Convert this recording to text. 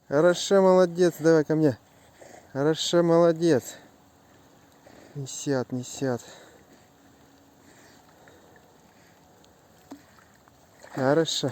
Хорошо, молодец, давай ко мне. Хорошо, молодец. Не сяд, не сяд. Хорошо.